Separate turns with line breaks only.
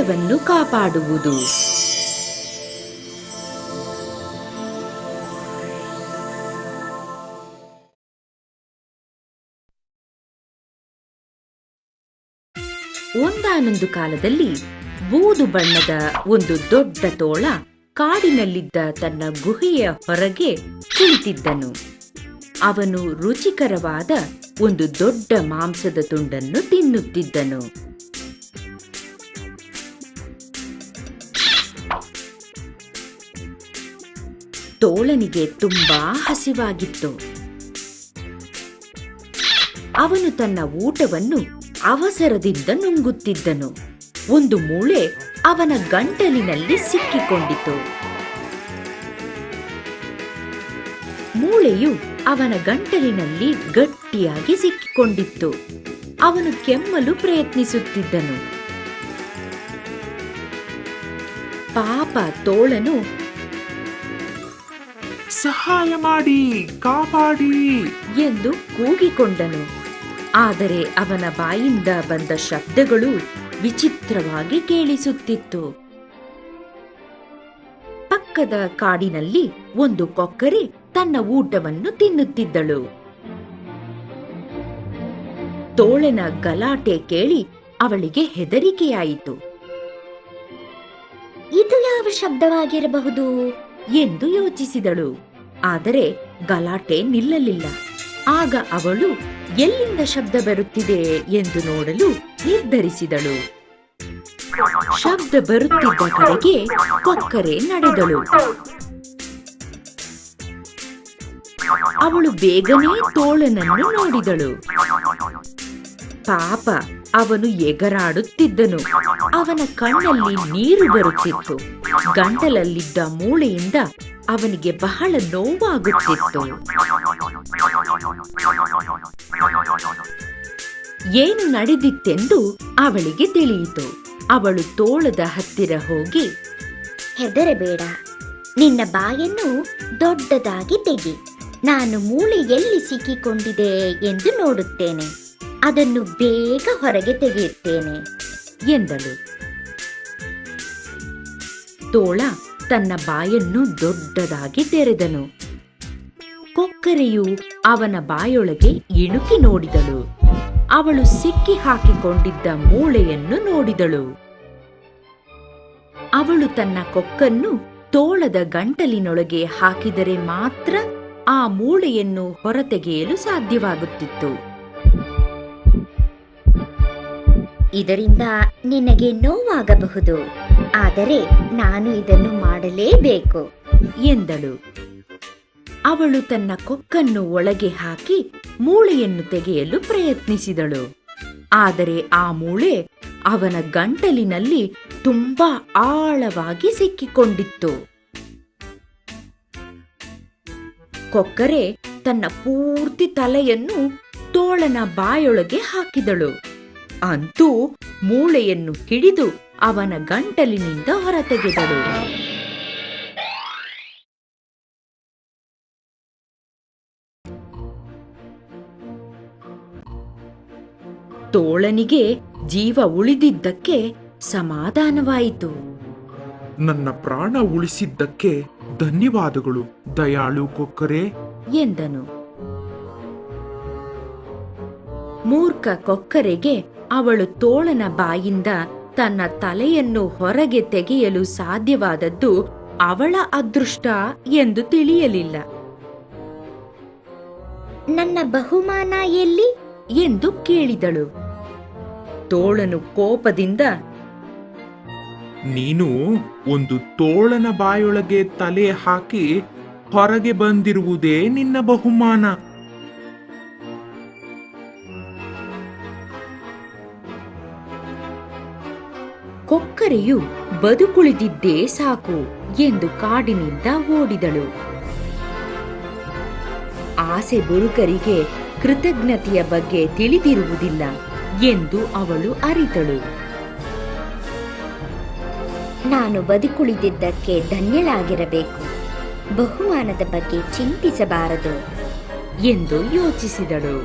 ತೋಳವನ್ನು ಕಾಪಾಡುವುದು. ಒಂದಾನೊಂದು ಕಾಲದಲ್ಲಿ ಬೂದು ಬಣ್ಣದ ಒಂದು ದೊಡ್ಡ ತೋಳ ಕಾಡಿನಲ್ಲಿದ್ದ ತನ್ನ ಗುಹೆಯ ಹೊರಗೆ ಕುಳಿತಿದ್ದನು. ಅವನು ರುಚಿಕರವಾದ ಒಂದು ದೊಡ್ಡ ಮಾಂಸದ ತುಂಡನ್ನು ತಿನ್ನುತ್ತಿದ್ದನು. ತೋಳನಿಗೆ ತುಂಬಾ ಹಸಿವಾಗಿತ್ತು. ಅವನು ತನ್ನ ಊಟವನ್ನು ಅವಸರದಿಂದ ನುಂಗುತ್ತಿದ್ದನು. ಒಂದು ಮೂಳೆ ಅವನ ಗಂಟಲಿನಲ್ಲಿ ಸಿಕ್ಕಿಕೊಂಡಿತು. ಮೂಳೆಯು ಅವನ ಗಂಟಲಿನಲ್ಲಿ ಗಟ್ಟಿಯಾಗಿ ಸಿಕ್ಕಿಕೊಂಡಿತ್ತು. ಅವನು ಕೆಮ್ಮಲು ಪ್ರಯತ್ನಿಸುತ್ತಿದ್ದನು. ಪಾಪ ತೋಳನು,
ಸಹಾಯ ಮಾಡಿ, ಕಾಪಾಡಿ
ಎಂದು ಕೂಗಿಕೊಂಡನು. ಆದರೆ ಅವನ ಬಾಯಿಂದ ಬಂದ ಶಬ್ದಗಳು ವಿಚಿತ್ರವಾಗಿ ಕೇಳಿಸುತ್ತಿತ್ತು. ಪಕ್ಕದ ಕಾಡಿನಲ್ಲಿ ಒಂದು ಕೊಕ್ಕರೆ ತನ್ನ ಊಟವನ್ನು ತಿನ್ನುತ್ತಿದ್ದಳು. ತೋಳನ ಗಲಾಟೆ ಕೇಳಿ ಅವಳಿಗೆ ಹೆದರಿಕೆಯಾಯಿತು.
ಇದು ಯಾವ ಶಬ್ದವಾಗಿರಬಹುದು
ಎಂದು ಯೋಚಿಸಿದಳು. ಆದರೆ ಗಲಾಟೆ ನಿಲ್ಲಲಿಲ್ಲ. ಆಗ ಅವಳು ಎಲ್ಲಿಂದ ಶಬ್ದ ಬರುತ್ತಿದೆ ಎಂದು ನೋಡಲು ನಿರ್ಧರಿಸಿದಳು. ಶಬ್ದ ಬರುತ್ತಿದ್ದ ಕಡೆಗೆ ಕೊಕ್ಕರೆ ನಡೆದಳು. ಅವಳು ಬೇಗನೆ ತೋಳನನ್ನು ನೋಡಿದಳು. ಪಾಪ, ಅವನು ಎಗರಾಡುತ್ತಿದ್ದನು. ಅವನ ಕಣ್ಣಲ್ಲಿ ನೀರು ಬರುತ್ತಿತ್ತು. ಗಂಟಲಲ್ಲಿದ್ದ ಮೂಳೆಯಿಂದ ಅವನಿಗೆ ಬಹಳ ನೋವಾಗುತ್ತಿತ್ತು. ಏನು ನಡೆದಿತ್ತೆಂದು ಅವಳಿಗೆ ತಿಳಿಯಿತು. ಅವಳು ತೋಳದ ಹತ್ತಿರ ಹೋಗಿ,
ಹೆದರಬೇಡ, ನಿನ್ನ ಬಾಯನ್ನು ದೊಡ್ಡದಾಗಿ ತೆಗಿ. ನಾನು ಮೂಳೆ ಎಲ್ಲಿ ಸಿಕ್ಕಿಕೊಂಡಿದೆ ಎಂದು ನೋಡುತ್ತೇನೆ. ಅದನ್ನು ಬೇಗ ಹೊರಗೆ ತೆಗೆಯುತ್ತೇನೆ
ಎಂದಳು. ತೋಳ ತನ್ನ ಬಾಯನ್ನು ದೊಡ್ಡದಾಗಿ ತೆರೆದನು. ಕೊಕ್ಕರೆಯು ಅವನ ಬಾಯೊಳಗೆ ಇಣುಕಿ ನೋಡಿದಳು. ಅವಳು ಸಿಕ್ಕಿ ಹಾಕಿಕೊಂಡಿದ್ದ ಮೂಳೆಯನ್ನು ನೋಡಿದಳು. ಅವಳು ತನ್ನ ಕೊಕ್ಕನ್ನು ತೋಳದ ಗಂಟಲಿನೊಳಗೆ ಹಾಕಿದರೆ ಮಾತ್ರ ಆ ಮೂಳೆಯನ್ನು ಹೊರತೆಗೆಯಲು ಸಾಧ್ಯವಾಗುತ್ತಿತ್ತು.
ಇದರಿಂದ ನಿನಗೆ ನೋವಾಗಬಹುದು, ಆದರೆ ನಾನು ಇದನ್ನು ಮಾಡಲೇಬೇಕು
ಎಂದಳು. ಅವಳು ತನ್ನ ಕೊಕ್ಕನ್ನು ಒಳಗೆ ಹಾಕಿ ಮೂಳೆಯನ್ನು ತೆಗೆಯಲು ಪ್ರಯತ್ನಿಸಿದಳು. ಆದರೆ ಆ ಮೂಳೆ ಅವನ ಗಂಟಲಿನಲ್ಲಿ ತುಂಬಾ ಆಳವಾಗಿ ಸಿಕ್ಕಿಕೊಂಡಿತ್ತು. ಕೊಕ್ಕರೆ ತನ್ನ ಪೂರ್ತಿ ತಲೆಯನ್ನು ತೋಳನ ಬಾಯೊಳಗೆ ಹಾಕಿದಳು. ಅಂತೂ ಮೂಳೆಯನ್ನು ಹಿಡಿದು ಅವನ ಗಂಟಲಿನಿಂದ ಹೊರತೆಗೆದಳು. ತೋಳನಿಗೆ ಜೀವ ಉಳಿದಿದ್ದಕ್ಕೆ ಸಮಾಧಾನವಾಯಿತು.
ನನ್ನ ಪ್ರಾಣ ಉಳಿಸಿದ್ದಕ್ಕೆ ಧನ್ಯವಾದಗಳು, ದಯಾಳು ಕೊಕ್ಕರೆ
ಎಂದನು. ಮೂರ್ಖ ಕೊಕ್ಕರೆಗೆ ಅವಳು ತೋಳನ ಬಾಯಿಂದ ತನ್ನ ತಲೆಯನ್ನು ಹೊರಗೆ ತೆಗೆಯಲು ಸಾಧ್ಯವಾದದ್ದು ಅವಳ ಅದೃಷ್ಟ ಎಂದು ತಿಳಿಯಲಿಲ್ಲ.
ನನ್ನ ಬಹುಮಾನ ಎಲ್ಲಿ
ಎಂದು ಕೇಳಿದಳು. ತೋಳನು ಕೋಪದಿಂದ,
ನೀನು ಒಂದು ತೋಳನ ಬಾಯೊಳಗೆ ತಲೆ ಹಾಕಿ ಹೊರಗೆ ಬಂದಿರುವುದೇ ನಿನ್ನ ಬಹುಮಾನ.
ಕೊಕ್ಕರೆಯು ಬದುಕುಳಿದಿದ್ದೇ ಸಾಕು ಎಂದು ಕಾಡಿನಿಂದ ಓಡಿದಳು. ಆಸೆ ಬುರುಕರಿಗೆ ಕೃತಜ್ಞತೆಯ ಬಗ್ಗೆ ತಿಳಿದಿರುವುದಿಲ್ಲ ಎಂದು ಅವಳು ಅರಿತಳು.
ನಾನು ಬದುಕುಳಿದಿದ್ದಕ್ಕೆ ಧನ್ಯಳಾಗಿರಬೇಕು, ಬಹುಮಾನದ ಬಗ್ಗೆ ಚಿಂತಿಸಬಾರದು
ಎಂದು ಯೋಚಿಸಿದಳು.